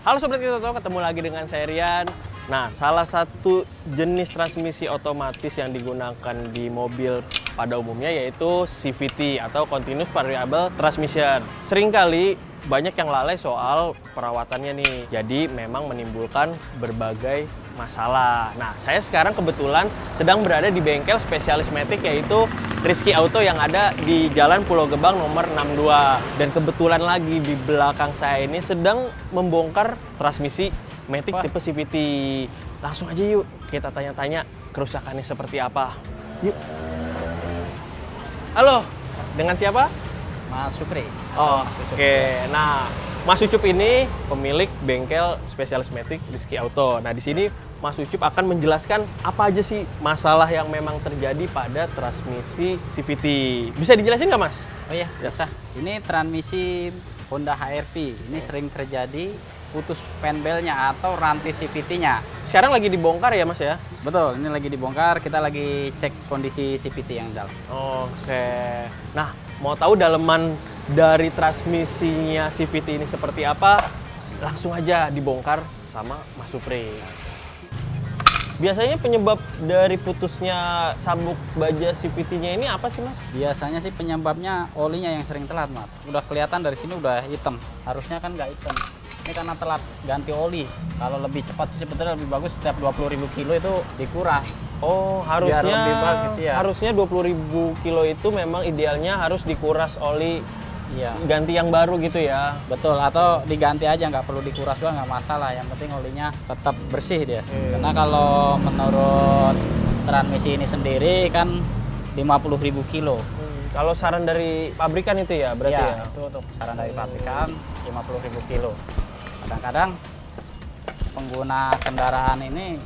Halo Sobat Kita Tahu, ketemu lagi dengan saya Rian. Nah, salah satu jenis transmisi otomatis yang digunakan di mobil pada umumnya yaitu CVT atau Continuous Variable Transmission. Seringkali banyak yang lalai soal perawatannya nih. Jadi memang menimbulkan berbagai masalah. Nah, saya sekarang kebetulan sedang berada di bengkel spesialis Matic yaitu Rizky Auto yang ada di Jalan Pulau Gebang nomor 62. Dan kebetulan lagi di belakang saya ini sedang membongkar transmisi Matic tipe CVT. Langsung aja yuk kita tanya-tanya kerusakannya seperti apa. Yuk. Halo, dengan siapa? Mas Supri. Oh, oke. Nah, Mas Ucup ini pemilik bengkel spesialis Matic Rizky Auto. Nah, di sini Mas Ucup akan menjelaskan apa aja sih masalah yang memang terjadi pada transmisi CVT. Bisa dijelasin nggak, Mas? Oh iya, bisa. Ini transmisi Honda HR-V. Ini sering terjadi putus penbelnya atau rantai CVT-nya. Sekarang lagi dibongkar ya, Mas ya? Betul, ini lagi dibongkar. Kita lagi cek kondisi CVT yang dalam. Oke. Nah, mau tahu daleman dari transmisinya CVT ini seperti apa? Langsung aja dibongkar sama Mas Supri. Biasanya penyebab dari putusnya sabuk baja CVT-nya ini apa sih, Mas? Biasanya sih penyebabnya olinya yang sering telat, Mas. Udah kelihatan dari sini udah hitam. Harusnya kan nggak hitam. Ini karena telat ganti oli. Kalau lebih cepat sih sebetulnya lebih bagus, setiap 20.000 kilo itu dikuras. Oh, harusnya biar lebih bagus, ya. Harusnya 20.000 kilo itu memang idealnya harus dikuras oli, Iya. ganti yang baru gitu ya. Betul, atau diganti aja, nggak perlu dikuras juga nggak masalah. Yang penting olinya tetap bersih dia. Karena kalau menurut transmisi ini sendiri kan 50.000 kilo. Kalau saran dari pabrikan itu ya berarti ya? Itu untuk saran dari pabrikan 50.000 kilo. Kadang-kadang pengguna kendaraan ini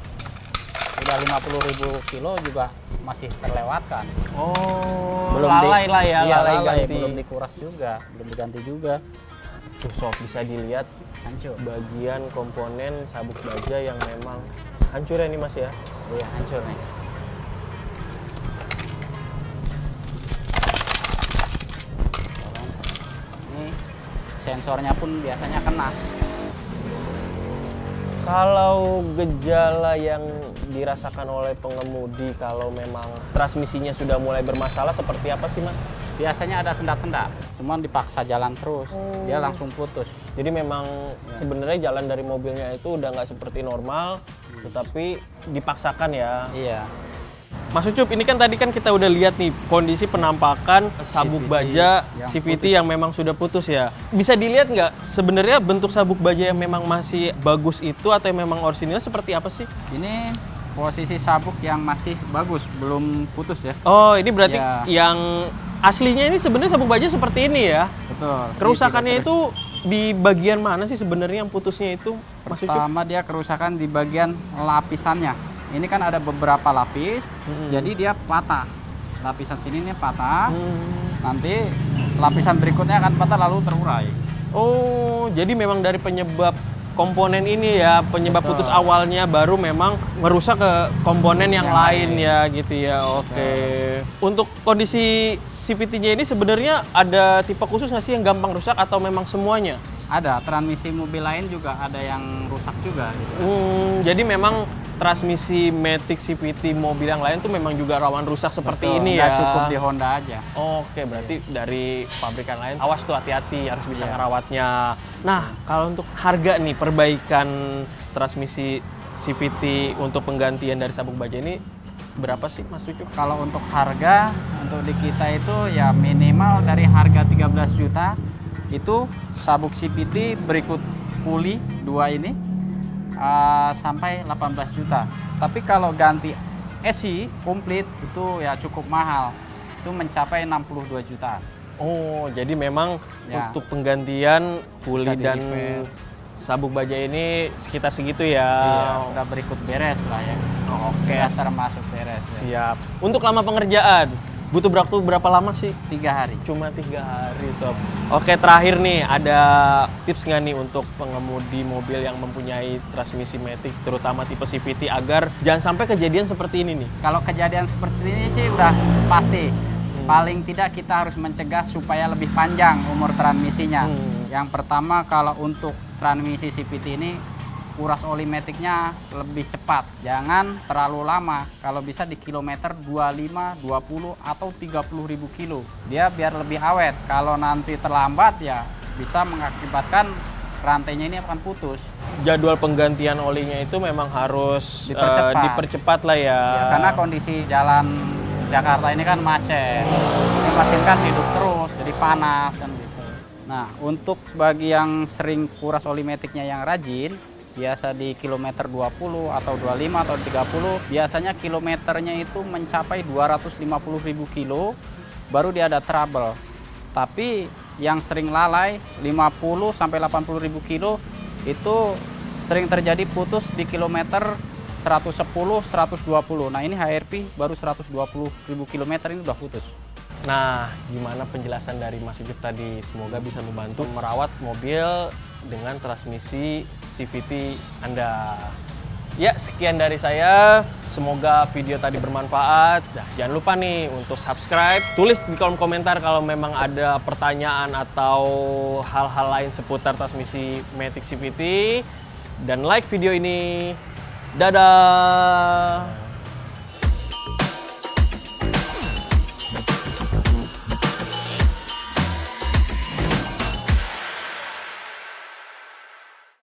udah 50.000 kilo juga masih terlewatkan. Oh, Belum lalai lah ya, iya, lalai ganti. belum dikuras juga, belum diganti juga. Tuh sob, bisa dilihat Hancur. bagian komponen sabuk baja yang memang hancur ya nih, Mas ya? Iya, hancur nih. Ini sensornya pun biasanya kena. Kalau gejala yang dirasakan oleh pengemudi kalau memang transmisinya sudah mulai bermasalah seperti apa sih, Mas? Biasanya ada sendat-sendat, cuman dipaksa jalan terus, dia langsung putus. Jadi memang sebenarnya jalan dari mobilnya itu udah nggak seperti normal, tetapi dipaksakan ya. Iya. Mas Ucup, ini kan tadi kan kita udah lihat nih kondisi penampakan sabuk CVT baja yang CVT yang memang sudah putus ya. Bisa dilihat nggak sebenarnya bentuk sabuk baja yang memang masih bagus itu atau yang memang orisinil seperti apa sih? Ini posisi sabuk yang masih bagus, belum putus ya. Oh, ini berarti Ya. yang aslinya ini sebenarnya sabuk baja seperti ini ya. Betul. Kerusakannya Ini tidak itu di bagian mana sih sebenarnya yang putusnya itu, Mas Ucup? pertama dia kerusakan di bagian lapisannya. Ini kan ada beberapa lapis, jadi dia patah. Lapisan sini nih patah, nanti lapisan berikutnya akan patah lalu terurai. Oh, jadi memang dari penyebab komponen ini ya, penyebab Betul. putus awalnya baru memang merusak ke komponen yang lain ya gitu ya. Oke. Untuk kondisi CVT-nya ini sebenarnya ada tipe khusus nggak sih yang gampang rusak atau memang semuanya? Ada transmisi mobil lain juga ada yang rusak juga. Gitu. Jadi memang transmisi Matic CVT mobil yang lain tuh memang juga rawan rusak seperti Betul, ini nggak ya. cukup di Honda aja. Oke, berarti dari pabrikan lain awas tuh, hati-hati harus bisa Iya. ngerawatnya. Nah, kalau untuk harga nih perbaikan transmisi CVT untuk penggantian dari sabuk baja ini berapa sih, Mas Ucup? Kalau untuk harga, untuk di kita itu ya minimal dari harga 13 juta itu sabuk CVT berikut puli 2 ini sampai 18 juta. Tapi kalau ganti SI komplit itu ya cukup mahal. Itu mencapai 62 juta. Oh, jadi memang Ya. untuk penggantian puli Bisa dan di-repair. sabuk baja ini sekitar segitu ya. Iya, udah berikut beres lah ya. Oke, Udah termasuk beres. Ya. siap. Untuk lama pengerjaan, butuh berapa lama sih? 3 hari. Cuma 3 hari, Sob. Oke, terakhir nih, ada tips nggak nih untuk pengemudi mobil yang mempunyai transmisi Matic, terutama tipe CVT, agar jangan sampai kejadian seperti ini nih? Kalau kejadian seperti ini sih udah pasti Paling tidak kita harus mencegah supaya lebih panjang umur transmisinya. Yang pertama, kalau untuk transmisi CVT ini kuras oli metiknya lebih cepat. Jangan terlalu lama. Kalau bisa di kilometer 25, 20 atau 30.000 kilo. Dia biar lebih awet. Kalau nanti terlambat ya bisa mengakibatkan rantainya ini akan putus. Jadwal penggantian olinya itu memang harus dipercepat lah ya. Karena kondisi jalan Jakarta ini kan macet. Ini mesin kan hidup terus, jadi panas kan gitu. Nah, untuk bagi yang sering kuras oli metiknya yang rajin, biasa di kilometer 20 atau 25 atau 30, biasanya kilometernya itu mencapai 250.000 kilo, baru dia ada trouble. Tapi yang sering lalai 50 sampai 80.000 kilo itu sering terjadi putus di kilometer 110, 120. Nah, ini HRV baru 120.000 kilometer ini udah putus. Nah, gimana penjelasan dari Mas Ujub tadi? Semoga bisa membantu merawat mobil dengan transmisi CVT Anda. Ya, sekian dari saya. Semoga video tadi bermanfaat. Nah, jangan lupa nih untuk subscribe. Tulis di kolom komentar kalau memang ada pertanyaan atau hal-hal lain seputar transmisi Matic CVT. Dan like video ini. Dadah!